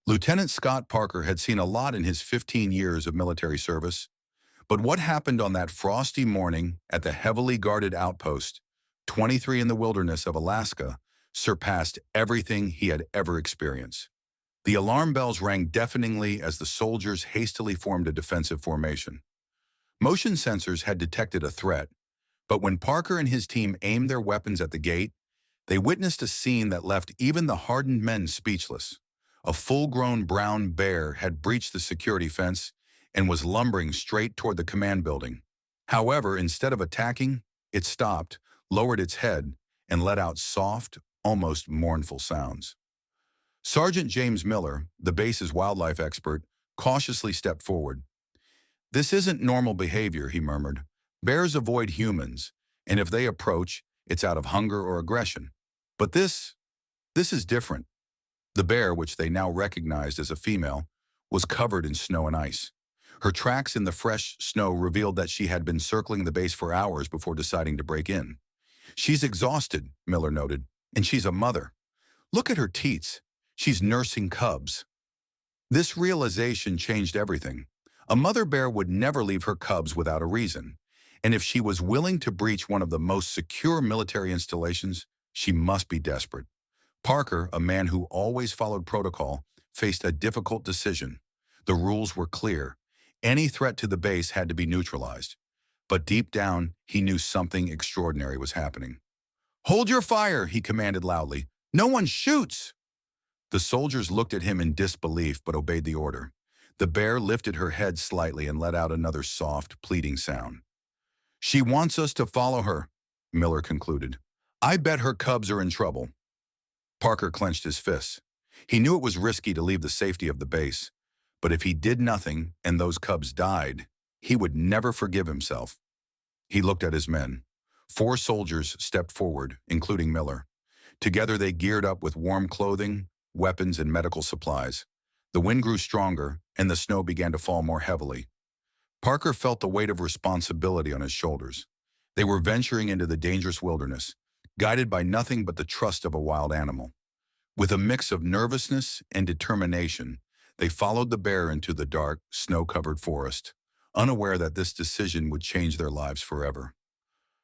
Lieutenant Scott Parker had seen a lot in his 15 years of military service, but what happened on that frosty morning at the heavily guarded outpost, 23 in the wilderness of Alaska, surpassed everything he had ever experienced. The alarm bells rang deafeningly as the soldiers hastily formed a defensive formation. Motion sensors had detected a threat, but when Parker and his team aimed their weapons at the gate, they witnessed a scene that left even the hardened men speechless. A full-grown brown bear had breached the security fence and was lumbering straight toward the command building. However, instead of attacking, it stopped, lowered its head, and let out soft, almost mournful sounds. Sergeant James Miller, the base's wildlife expert, cautiously stepped forward. "This isn't normal behavior," he murmured. "Bears avoid humans, and if they approach, it's out of hunger or aggression. But this is different." The bear, which they now recognized as a female, was covered in snow and ice. Her tracks in the fresh snow revealed that she had been circling the base for hours before deciding to break in. "She's exhausted," Miller noted, "and she's a mother. Look at her teats. She's nursing cubs." This realization changed everything. A mother bear would never leave her cubs without a reason, and if she was willing to breach one of the most secure military installations, she must be desperate. Parker, a man who always followed protocol, faced a difficult decision. The rules were clear. Any threat to the base had to be neutralized. But deep down, he knew something extraordinary was happening. "Hold your fire," he commanded loudly. "No one shoots!" The soldiers looked at him in disbelief but obeyed the order. The bear lifted her head slightly and let out another soft, pleading sound. "She wants us to follow her," Miller concluded. "I bet her cubs are in trouble." Parker clenched his fists. He knew it was risky to leave the safety of the base, but if he did nothing and those cubs died, he would never forgive himself. He looked at his men. 4 soldiers stepped forward, including Miller. Together they geared up with warm clothing, weapons, and medical supplies. The wind grew stronger, and the snow began to fall more heavily. Parker felt the weight of responsibility on his shoulders. They were venturing into the dangerous wilderness, guided by nothing but the trust of a wild animal. With a mix of nervousness and determination, they followed the bear into the dark, snow-covered forest, unaware that this decision would change their lives forever.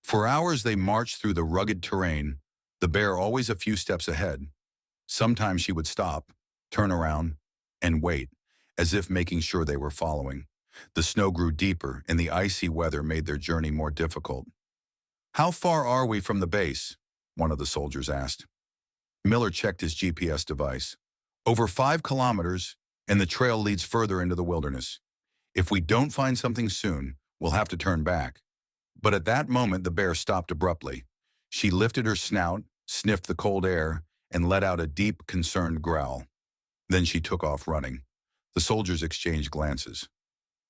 For hours they marched through the rugged terrain, the bear always a few steps ahead. Sometimes she would stop, turn around, and wait, as if making sure they were following. The snow grew deeper, and the icy weather made their journey more difficult. "How far are we from the base?" one of the soldiers asked. Miller checked his GPS device. "Over 5 kilometers, and the trail leads further into the wilderness. If we don't find something soon, we'll have to turn back." But at that moment, the bear stopped abruptly. She lifted her snout, sniffed the cold air, and let out a deep, concerned growl. Then she took off running. The soldiers exchanged glances.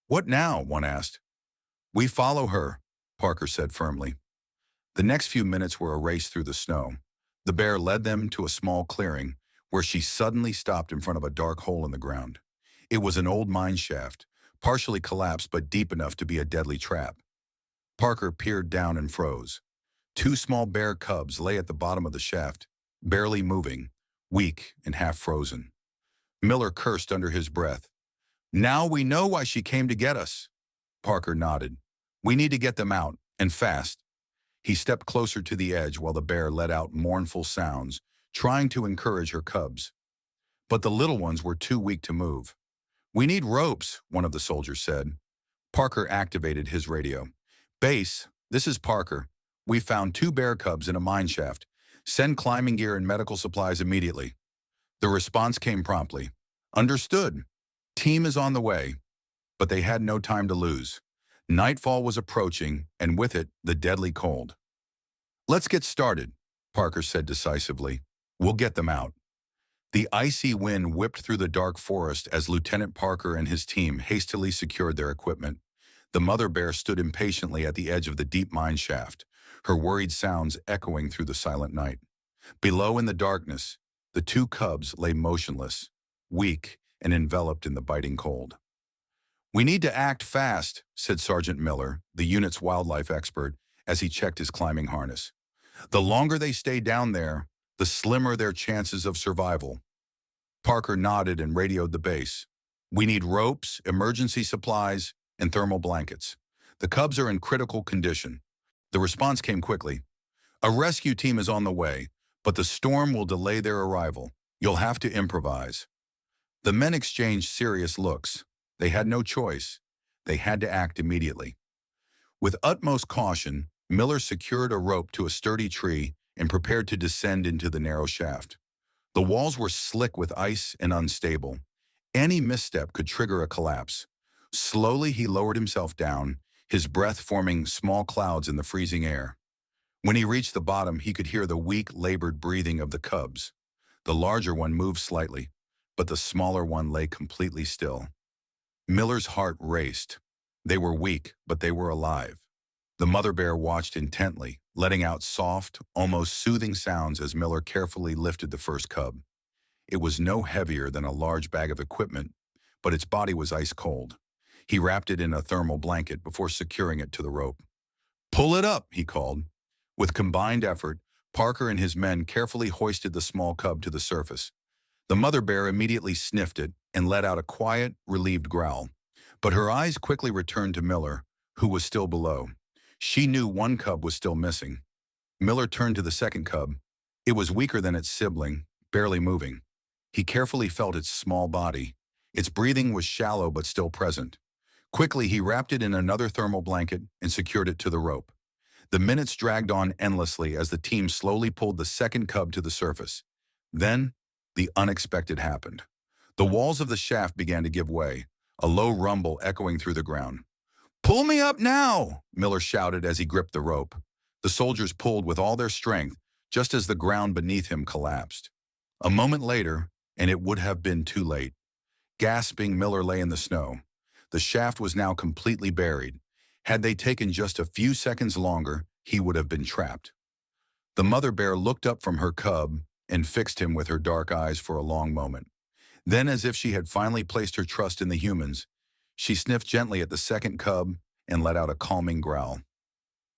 "What now?" one asked. "We follow her," Parker said firmly. The next few minutes were a race through the snow. The bear led them to a small clearing, where she suddenly stopped in front of a dark hole in the ground. It was an old mine shaft, partially collapsed but deep enough to be a deadly trap. Parker peered down and froze. 2 small bear cubs lay at the bottom of the shaft, barely moving, weak and half frozen. Miller cursed under his breath. "Now we know why she came to get us." Parker nodded. "We need to get them out, and fast." He stepped closer to the edge while the bear let out mournful sounds, trying to encourage her cubs. But the little ones were too weak to move. "We need ropes," one of the soldiers said. Parker activated his radio. "Base, this is Parker. We found 2 bear cubs in a mine shaft. Send climbing gear and medical supplies immediately." The response came promptly. "Understood. Team is on the way." But they had no time to lose. Nightfall was approaching, and with it, the deadly cold. "Let's get started," Parker said decisively. "We'll get them out." The icy wind whipped through the dark forest as Lieutenant Parker and his team hastily secured their equipment. The mother bear stood impatiently at the edge of the deep mine shaft, her worried sounds echoing through the silent night. Below in the darkness, the 2 cubs lay motionless, weak and enveloped in the biting cold. "We need to act fast," said Sergeant Miller, the unit's wildlife expert, as he checked his climbing harness. "The longer they stay down there, the slimmer their chances of survival." Parker nodded and radioed the base. We need ropes, emergency supplies, and thermal blankets. The cubs are in critical condition. The response came quickly. A rescue team is on the way, but the storm will delay their arrival. You'll have to improvise. The men exchanged serious looks. They had no choice. They had to act immediately. With utmost caution, Miller secured a rope to a sturdy tree and prepared to descend into the narrow shaft. The walls were slick with ice and unstable. Any misstep could trigger a collapse. Slowly, he lowered himself down, his breath forming small clouds in the freezing air. When he reached the bottom, he could hear the weak, labored breathing of the cubs. The larger one moved slightly, but the smaller one lay completely still. Miller's heart raced. They were weak, but they were alive. The mother bear watched intently, letting out soft, almost soothing sounds as Miller carefully lifted the first cub. It was no heavier than a large bag of equipment, but its body was ice cold. He wrapped it in a thermal blanket before securing it to the rope. "Pull it up," he called. With combined effort, Parker and his men carefully hoisted the small cub to the surface. The mother bear immediately sniffed it and let out a quiet, relieved growl. But her eyes quickly returned to Miller, who was still below. She knew one cub was still missing. Miller turned to the second cub. It was weaker than its sibling, barely moving. He carefully felt its small body. Its breathing was shallow but still present. Quickly, he wrapped it in another thermal blanket and secured it to the rope. The minutes dragged on endlessly as the team slowly pulled the second cub to the surface. Then, the unexpected happened. The walls of the shaft began to give way, a low rumble echoing through the ground. "Pull me up now!" Miller shouted as he gripped the rope. The soldiers pulled with all their strength, just as the ground beneath him collapsed. A moment later, and it would have been too late. Gasping, Miller lay in the snow. The shaft was now completely buried. Had they taken just a few seconds longer, he would have been trapped. The mother bear looked up from her cub and fixed him with her dark eyes for a long moment. Then, as if she had finally placed her trust in the humans, she sniffed gently at the second cub and let out a calming growl.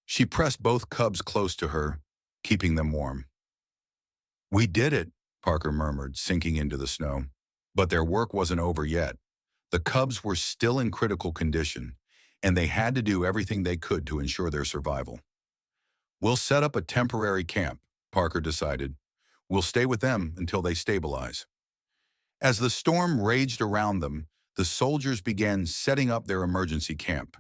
She pressed both cubs close to her, keeping them warm. "We did it," Parker murmured, sinking into the snow. But their work wasn't over yet. The cubs were still in critical condition, and they had to do everything they could to ensure their survival. "We'll set up a temporary camp," Parker decided. "We'll stay with them until they stabilize." As the storm raged around them, the soldiers began setting up their emergency camp.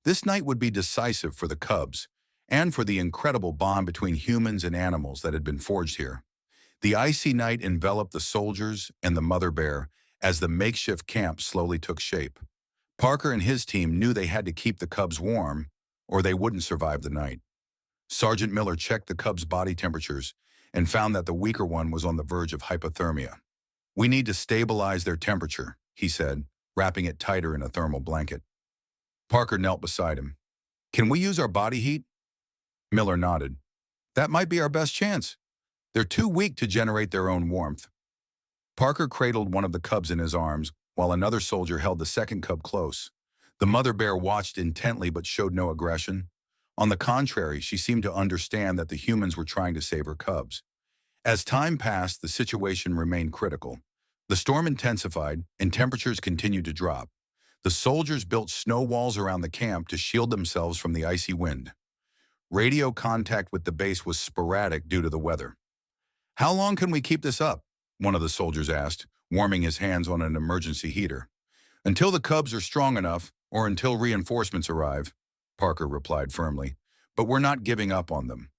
This night would be decisive for the cubs, and for the incredible bond between humans and animals that had been forged here. The icy night enveloped the soldiers and the mother bear as the makeshift camp slowly took shape. Parker and his team knew they had to keep the cubs warm, or they wouldn't survive the night. Sergeant Miller checked the cubs' body temperatures and found that the weaker one was on the verge of hypothermia. "We need to stabilize their temperature," he said, wrapping it tighter in a thermal blanket. Parker knelt beside him. "Can we use our body heat?" Miller nodded. "That might be our best chance. They're too weak to generate their own warmth." Parker cradled one of the cubs in his arms, while another soldier held the second cub close. The mother bear watched intently but showed no aggression. On the contrary, she seemed to understand that the humans were trying to save her cubs. As time passed, the situation remained critical. The storm intensified, and temperatures continued to drop. The soldiers built snow walls around the camp to shield themselves from the icy wind. Radio contact with the base was sporadic due to the weather. "How long can we keep this up?" one of the soldiers asked, warming his hands on an emergency heater. "Until the cubs are strong enough, or until reinforcements arrive," Parker replied firmly. "But we're not giving up on them."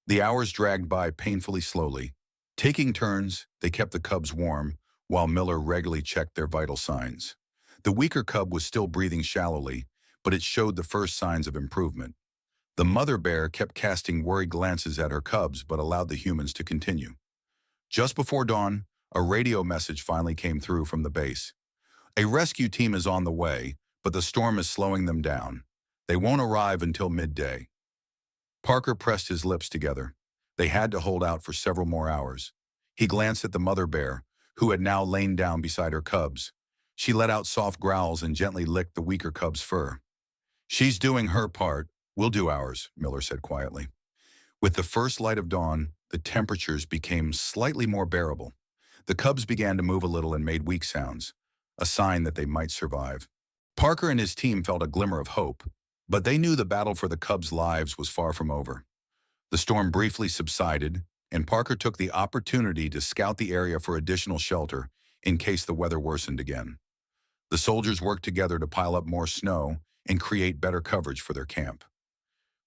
The hours dragged by painfully slowly. Taking turns, they kept the cubs warm, while Miller regularly checked their vital signs. The weaker cub was still breathing shallowly, but it showed the first signs of improvement. The mother bear kept casting worried glances at her cubs but allowed the humans to continue. Just before dawn, a radio message finally came through from the base. "A rescue team is on the way, but the storm is slowing them down. They won't arrive until midday." Parker pressed his lips together. They had to hold out for several more hours. He glanced at the mother bear, who had now lain down beside her cubs. She let out soft growls and gently licked the weaker cub's fur. "She's doing her part. We'll do ours," Miller said quietly. With the first light of dawn, the temperatures became slightly more bearable. The cubs began to move a little and made weak sounds, a sign that they might survive. Parker and his team felt a glimmer of hope, but they knew the battle for the cubs' lives was far from over. The storm briefly subsided, and Parker took the opportunity to scout the area for additional shelter in case the weather worsened again. The soldiers worked together to pile up more snow and create better coverage for their camp.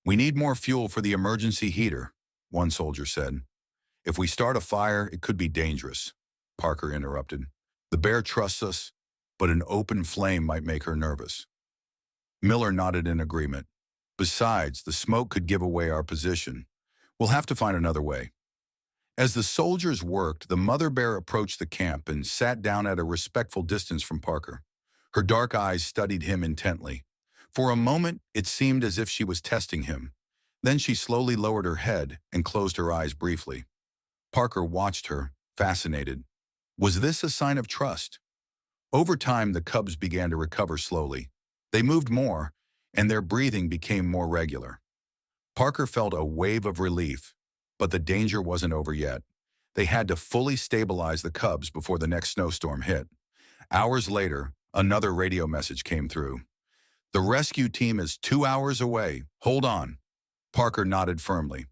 "We need more fuel for the emergency heater," one soldier said. "If we start a fire, it could be dangerous," Parker interrupted. "The bear trusts us, but an open flame might make her nervous." Miller nodded in agreement. "Besides, the smoke could give away our position. We'll have to find another way." As the soldiers worked, the mother bear approached the camp and sat down at a respectful distance from Parker. Her dark eyes studied him intently. For a moment, it seemed as if she was testing him. Then she slowly lowered her head and closed her eyes briefly. Parker watched her, fascinated. Was this a sign of trust? Over time, the cubs began to recover slowly. They moved more, and their breathing became more regular. Parker felt a wave of relief, but the danger wasn't over yet. They had to fully stabilize the cubs before the next snowstorm hit. Hours later, another radio message came through. "The rescue team is 2 hours away. Hold on." Parker nodded firmly.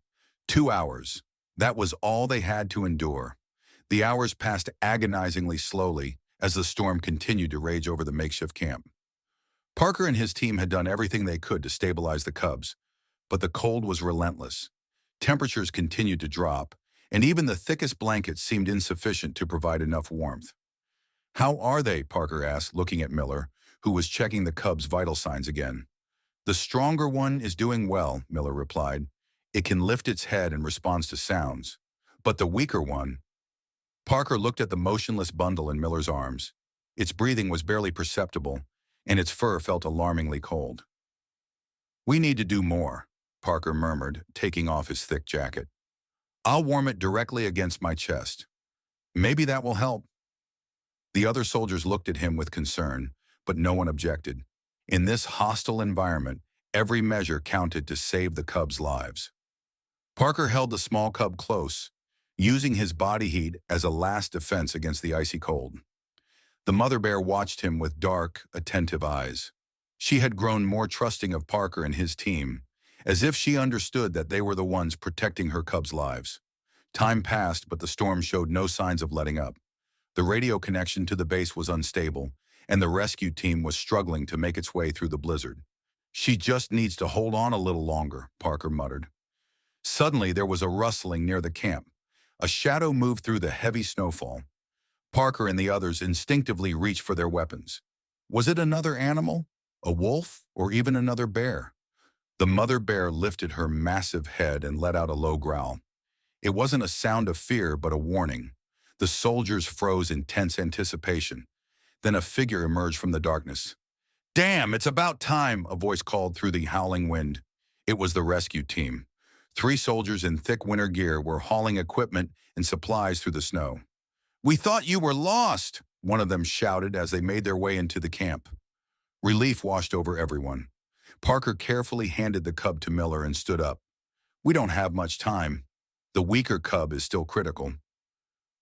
2 hours. That was all they had to endure. The hours passed agonizingly slowly as the storm continued to rage over the makeshift camp. Parker and his team had done everything they could to stabilize the cubs, but the cold was relentless. Temperatures continued to drop, and even the thickest blankets seemed insufficient to provide enough warmth. "How are they?" Parker asked, looking at Miller, who was checking the cubs' vital signs again. "The stronger one is doing well," Miller replied. "It can lift its head and responds to sounds. But the weaker one—" Parker looked at the motionless bundle in Miller's arms. Its breathing was barely perceptible, and its fur felt alarmingly cold. "We need to do more," Parker murmured, taking off his thick jacket. "I'll warm it directly against my chest. Maybe that will help." The other soldiers looked at him with concern, but no one objected. In this hostile environment, every measure counted to save the cubs' lives. Parker held the small cub close, using his body heat as a last defense against the icy cold. The mother bear watched him with dark, attentive eyes. She had grown more trusting of Parker and his team, as if she understood that they were the ones protecting her cubs' lives. Time passed, but the storm showed no signs of letting up. The radio connection to the base was unstable, and the rescue team was struggling to make its way through the blizzard. "She just needs to hold on a little longer," Parker muttered. Suddenly, there was a rustling near the camp. A shadow moved through the heavy snowfall. Parker and the others instinctively reached for their weapons. Was it another animal, a wolf, or even another bear? The mother bear lifted her massive head and let out a low growl. It wasn't a sound of fear, but a warning. The soldiers froze in tense anticipation. Then a figure emerged from the darkness. "Damn, it's about time," a voice called through the howling wind. It was the rescue team. 3 soldiers in thick winter gear were hauling equipment and supplies through the snow. "We thought you were lost," one of them shouted as they made their way into the camp. Relief washed over everyone. Parker carefully handed the cub to Miller and stood up. "We don't have much time. The weaker cub is still critical."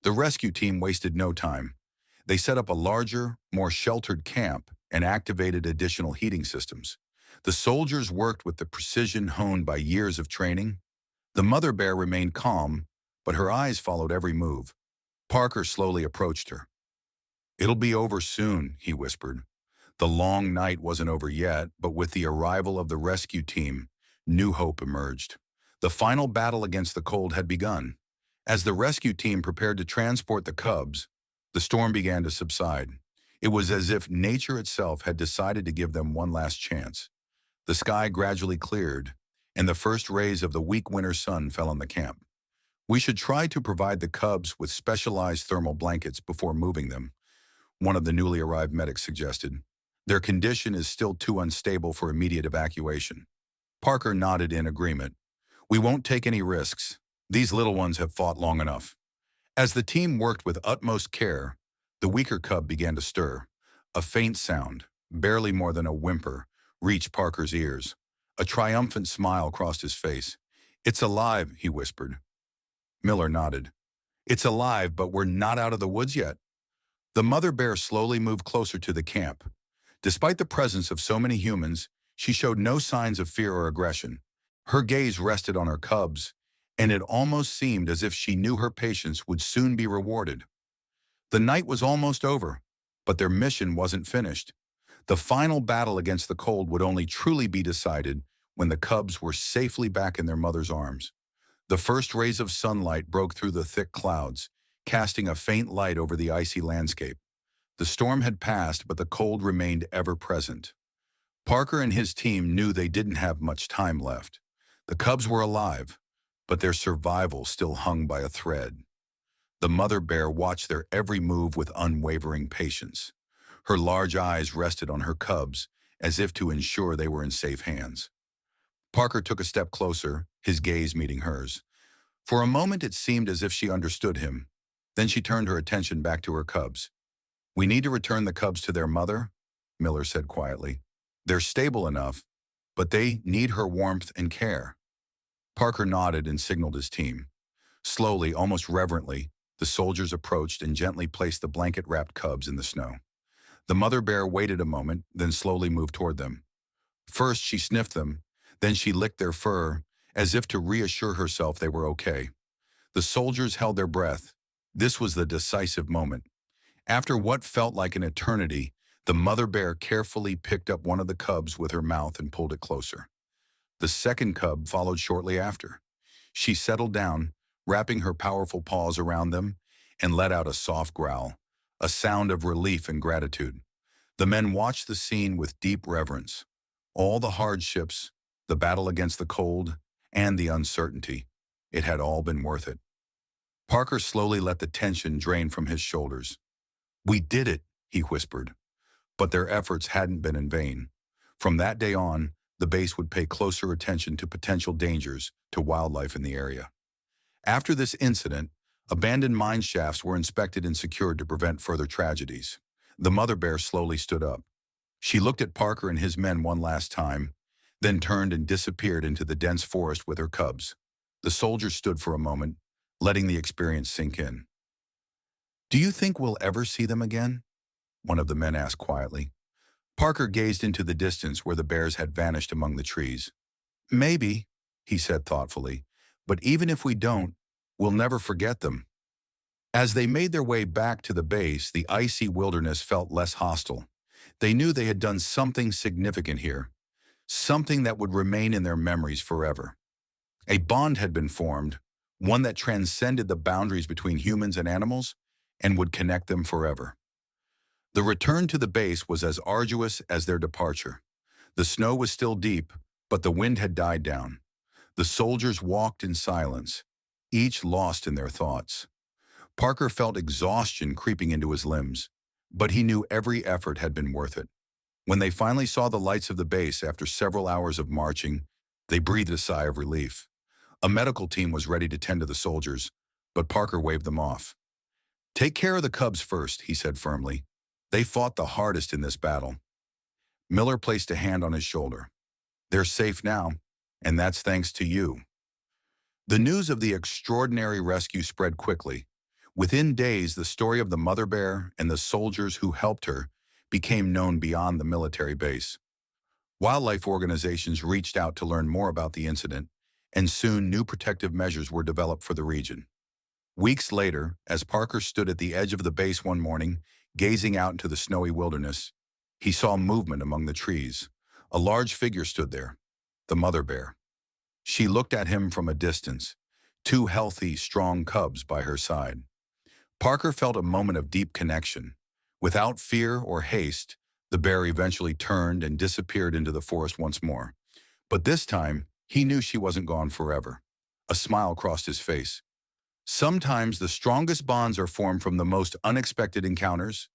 The rescue team wasted no time. They set up a larger, more sheltered camp and activated additional heating systems. The soldiers worked with the precision honed by years of training. The mother bear remained calm, but her eyes followed every move. Parker slowly approached her. "It'll be over soon," he whispered. The long night wasn't over yet, but with the arrival of the rescue team, new hope emerged. The final battle against the cold had begun. As the rescue team prepared to transport the cubs, the storm began to subside. It was as if nature itself had decided to give them one last chance. The sky gradually cleared, and the first rays of the weak winter sun fell on the camp. "We should try to provide the cubs with specialized thermal blankets before moving them," one of the newly arrived medics suggested. "Their condition is still too unstable for immediate evacuation." Parker nodded in agreement. "We won't take any risks. These little ones have fought long enough." As the team worked with utmost care, the weaker cub began to stir. A faint sound, barely more than a whimper, reached Parker's ears. A triumphant smile crossed his face. "It's alive," he whispered. Miller nodded. It's alive, but we're not out of the woods yet. The mother bear slowly moved closer to the camp. Despite the presence of so many humans, she showed no signs of fear or aggression. Her gaze rested on her cubs, and it almost seemed as if she knew her patience would soon be rewarded. The night was almost over, but their mission wasn't finished. The final battle against the cold would only truly be decided when the cubs were safely back in their mother's arms. The first rays of sunlight broke through the thick clouds, casting a faint light over the icy landscape. The storm had passed, but the cold remained ever present. Parker and his team knew they didn't have much time left. The cubs were alive, but their survival still hung by a thread. The mother bear watched their every move with unwavering patience. Her large eyes rested on her cubs, as if to ensure they were in safe hands. Parker took a step closer, his gaze meeting hers. For a moment it seemed as if she understood him. Then she turned her attention back to her cubs. "We need to return the cubs to their mother," Miller said quietly. "They're stable enough, but they need her warmth and care." Parker nodded and signaled his team. Slowly, almost reverently, the soldiers approached and gently placed the blanket-wrapped cubs in the snow. The mother bear waited a moment, then slowly moved toward them. First, she sniffed them, then she licked their fur, as if to reassure herself they were okay. The soldiers held their breath. This was the decisive moment. After what felt like an eternity, the mother bear carefully picked up one of the cubs with her mouth and pulled it closer. The second cub followed shortly after. She settled down, wrapping her powerful paws around them, and let out a soft growl, a sound of relief and gratitude. The men watched the scene with deep reverence. All the hardships, the battle against the cold, and the uncertainty, it had all been worth it. Parker slowly let the tension drain from his shoulders. "We did it," he whispered. But their efforts hadn't been in vain. From that day on, the base would pay closer attention to potential dangers to wildlife in the area. After this incident, abandoned mine shafts were inspected and secured to prevent further tragedies. The mother bear slowly stood up. She looked at Parker and his men one last time, then turned and disappeared into the dense forest with her cubs. The soldiers stood for a moment, letting the experience sink in. "Do you think we'll ever see them again?" one of the men asked quietly. Parker gazed into the distance where the bears had vanished among the trees. "Maybe," he said thoughtfully, "but even if we don't, we'll never forget them." As they made their way back to the base, the icy wilderness felt less hostile. They knew they had done something significant here, something that would remain in their memories forever. A bond had been formed, one that transcended the boundaries between humans and animals and would connect them forever. The return to the base was as arduous as their departure. The snow was still deep, but the wind had died down. The soldiers walked in silence, each lost in their thoughts. Parker felt exhaustion creeping into his limbs, but he knew every effort had been worth it. When they finally saw the lights of the base after several hours of marching, they breathed a sigh of relief. A medical team was ready to tend to the soldiers, but Parker waved them off. "Take care of the cubs first," he said firmly. "They fought the hardest in this battle." Miller placed a hand on his shoulder. "They're safe now, and that's thanks to you." The news of the extraordinary rescue spread quickly. Within days, the story of the mother bear and the soldiers who helped her became known beyond the military base. Wildlife organizations reached out to learn more about the incident, and soon new protective measures were developed for the region. Weeks later, as Parker stood at the edge of the base one morning, gazing out into the snowy wilderness, he saw movement among the trees. A large figure stood there, the mother bear. She looked at him from a distance, two healthy, strong cubs by her side. Parker felt a moment of deep connection. Without fear or haste, the bear eventually turned and disappeared into the forest once more. But this time, he knew she wasn't gone forever. A smile crossed his face. Sometimes the strongest bonds are formed from the most unexpected encounters.